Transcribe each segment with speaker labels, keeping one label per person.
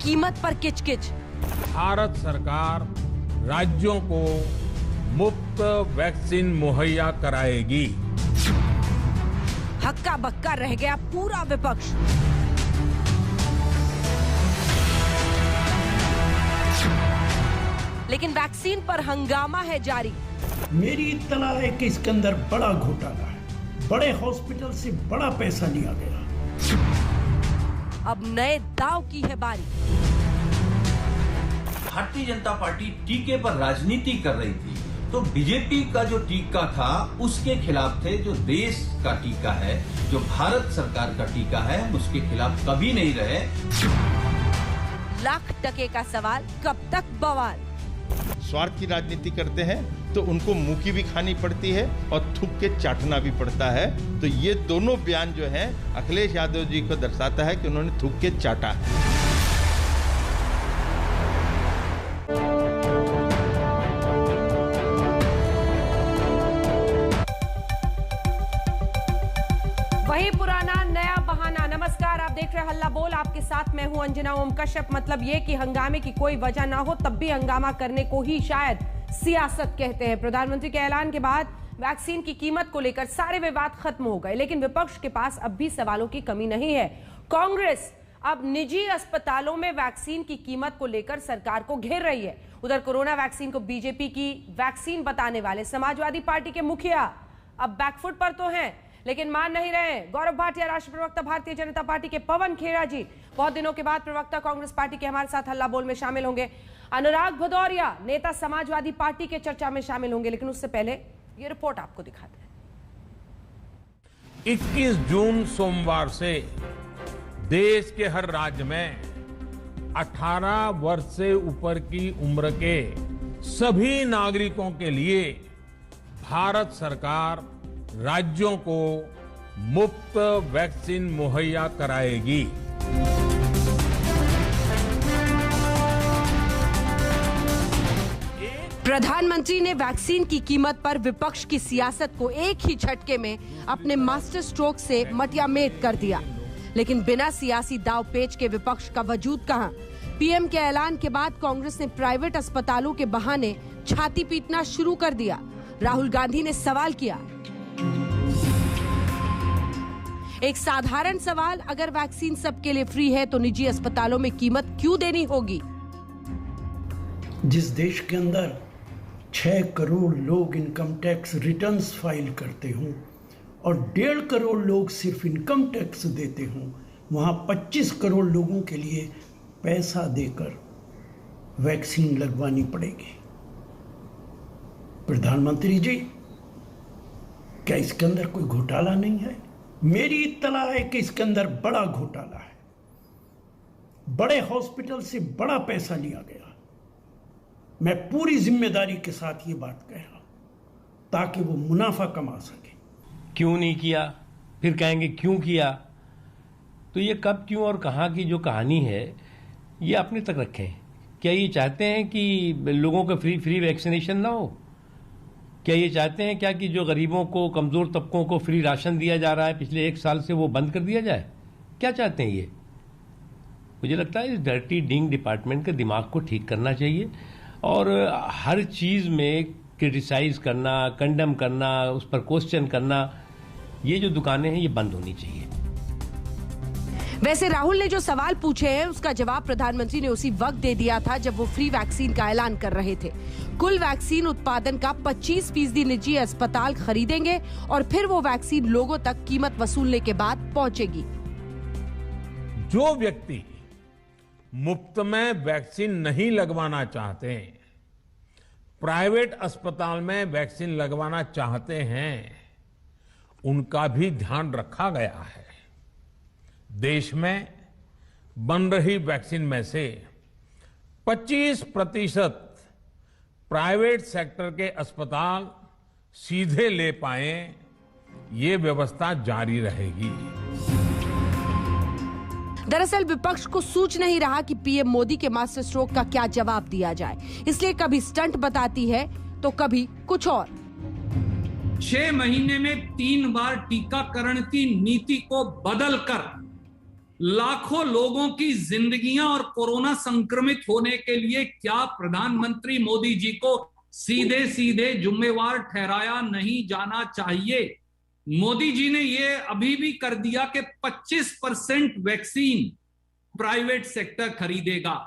Speaker 1: कीमत पर किचकिच।
Speaker 2: भारत सरकार राज्यों को मुफ्त वैक्सीन मुहैया कराएगी।
Speaker 1: हक्का बक्का रह गया पूरा विपक्ष। लेकिन वैक्सीन पर हंगामा है जारी।
Speaker 3: मेरी इत्तला है कि इसके अंदर बड़ा घोटाला है, बड़े हॉस्पिटल से बड़ा पैसा लिया गया।
Speaker 1: अब नए दांव की है बारी।
Speaker 4: भारतीय जनता पार्टी टीके पर राजनीति कर रही थी, तो बीजेपी का जो टीका था उसके खिलाफ थे। जो देश का टीका है, जो भारत सरकार का टीका है, उसके खिलाफ कभी नहीं रहे।
Speaker 1: लाख टके का सवाल, कब तक बवाल।
Speaker 5: स्वार्थ की राजनीति करते हैं तो उनको मुंह की भी खानी पड़ती है और थूक के चाटना भी पड़ता है। तो ये दोनों बयान जो हैं अखिलेश यादव जी को दर्शाता है कि उन्होंने थूक के चाटा है।
Speaker 1: वही पुराना नया बहाना। नमस्कार, आप देख रहे हैं हल्ला बोल। आपके साथ मैं हूं अंजना ओम कश्यप। मतलब ये कि हंगामे की कोई वजह ना हो तब भी हंगामा करने को ही शायद सियासत कहते हैं। प्रधानमंत्री के ऐलान के बाद वैक्सीन की कीमत को लेकर सारे विवाद खत्म हो गए, लेकिन विपक्ष के पास अब भी सवालों की कमी नहीं है। कांग्रेस अब निजी अस्पतालों में वैक्सीन की कीमत को लेकर सरकार को घेर रही है। उधर कोरोना वैक्सीन को बीजेपी की वैक्सीन बताने वाले समाजवादी पार्टी के मुखिया अब बैकफुट पर तो हैं, लेकिन मान नहीं रहे। गौरव भाटिया, राष्ट्रीय प्रवक्ता भारतीय जनता पार्टी के पवन खेड़ा जी बहुत दिनों के बाद प्रवक्ता कांग्रेस पार्टी के हमारे साथ हल्ला बोल में शामिल होंगे। अनुराग भदौरिया, नेता समाजवादी पार्टी के चर्चा में शामिल होंगे, लेकिन उससे पहले ये रिपोर्ट आपको दिखाते हैं।
Speaker 2: 21 जून सोमवार से देश के हर राज्य में 18 वर्ष से ऊपर की उम्र के सभी नागरिकों के लिए भारत सरकार राज्यों को मुफ्त वैक्सीन मुहैया कराएगी।
Speaker 1: प्रधानमंत्री ने वैक्सीन की कीमत पर विपक्ष की सियासत को एक ही झटके में अपने मास्टर स्ट्रोक से मटियामेट कर दिया। लेकिन बिना सियासी दाव पेच के विपक्ष का वजूद कहां? पीएम के ऐलान के बाद कांग्रेस ने प्राइवेट अस्पतालों के बहाने छाती पीटना शुरू कर दिया। राहुल गांधी ने सवाल किया, एक साधारण सवाल, अगर वैक्सीन सबके लिए फ्री है तो निजी अस्पतालों में कीमत क्यों देनी होगी?
Speaker 3: जिस देश के अंदर 6 करोड़ लोग इनकम टैक्स रिटर्न्स फाइल करते हों और 1.5 करोड़ लोग सिर्फ इनकम टैक्स देते हों, वहां 25 करोड़ लोगों के लिए पैसा देकर वैक्सीन लगवानी पड़ेगी। प्रधानमंत्री जी, क्या इसके अंदर कोई घोटाला नहीं है? मेरी इत्तला है कि इसके अंदर बड़ा घोटाला है, बड़े हॉस्पिटल से बड़ा पैसा लिया गया। मैं पूरी जिम्मेदारी के साथ ये बात कह रहा हूं ताकि वो मुनाफा कमा सके।
Speaker 6: क्यों नहीं किया, फिर कहेंगे क्यों किया। तो ये कब, क्यों और कहां की जो कहानी है ये अपने तक रखें। क्या ये चाहते हैं कि लोगों को फ्री वैक्सीनेशन ना हो? क्या ये चाहते हैं क्या कि जो गरीबों को, कमजोर तबकों को फ्री राशन दिया जा रहा है पिछले 1 साल से, वो बंद कर दिया जाए? क्या चाहते हैं ये? मुझे लगता है इस डर्टी डिंग डिपार्टमेंट के दिमाग को ठीक करना चाहिए और हर चीज में क्रिटिसाइज करना, कंडेम करना, उस पर क्वेश्चन करना, ये जो दुकानें हैं ये बंद होनी चाहिए।
Speaker 1: वैसे राहुल ने जो सवाल पूछे हैं उसका जवाब प्रधानमंत्री ने उसी वक्त दे दिया था जब वो फ्री वैक्सीन का ऐलान कर रहे थे। कुल वैक्सीन उत्पादन का 25% निजी अस्पताल खरीदेंगे और फिर वो वैक्सीन लोगों तक कीमत वसूलने के बाद पहुंचेगी।
Speaker 2: जो व्यक्ति मुफ्त में वैक्सीन नहीं लगवाना चाहते, प्राइवेट अस्पताल में वैक्सीन लगवाना चाहते हैं, उनका भी ध्यान रखा गया है। देश में बन रही वैक्सीन में से 25% प्राइवेट सेक्टर के अस्पताल सीधे ले पाए, ये व्यवस्था जारी रहेगी।
Speaker 1: दरअसल विपक्ष को सूझ नहीं रहा कि पीएम मोदी के मास्टर स्ट्रोक का क्या जवाब दिया जाए, इसलिए कभी स्टंट बताती है तो कभी कुछ और।
Speaker 7: 6 महीने में 3 बार टीकाकरण की नीति को बदलकर लाखों लोगों की जिंदगियां और कोरोना संक्रमित होने के लिए क्या प्रधानमंत्री मोदी जी को सीधे सीधे जिम्मेवार ठहराया नहीं जाना चाहिए? मोदी जी ने यह अभी भी कर दिया कि 25% वैक्सीन प्राइवेट सेक्टर खरीदेगा।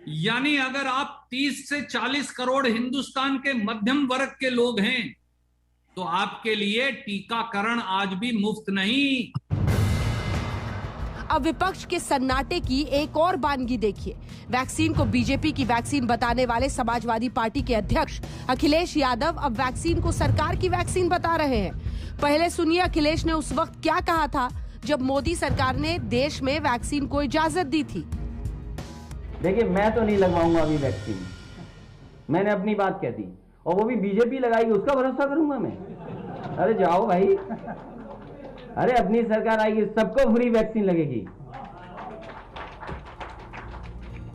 Speaker 7: यानी अगर आप 30 से 40 करोड़ हिंदुस्तान के मध्यम वर्ग के लोग हैं तो आपके लिए टीकाकरण आज भी मुफ्त नहीं।
Speaker 1: अब विपक्ष के सन्नाटे की एक और बानगी देखिए। वैक्सीन को बीजेपी की वैक्सीन बताने वाले समाजवादी पार्टी के अध्यक्ष अखिलेश यादव अब वैक्सीन को सरकार की वैक्सीन बता रहे हैं। पहले सुनिए अखिलेश ने उस वक्त क्या कहा था जब मोदी सरकार ने देश में वैक्सीन को इजाजत दी थी।
Speaker 8: देखिए, मैं तो नहीं लगवाऊंगा अभी वैक्सीन, मैंने अपनी बात कह दी, और वो भी बीजेपी लगाएगी उसका भरोसा करूंगा मैं? अरे जाओ भाई, अरे अपनी सरकार आएगी सबको फ्री वैक्सीन लगेगी,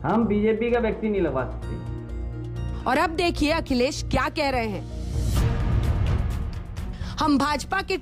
Speaker 8: हम बीजेपी का वैक्सीन नहीं लगवा सकते।
Speaker 1: और अब देखिए अखिलेश क्या कह रहे हैं। हम भाजपा के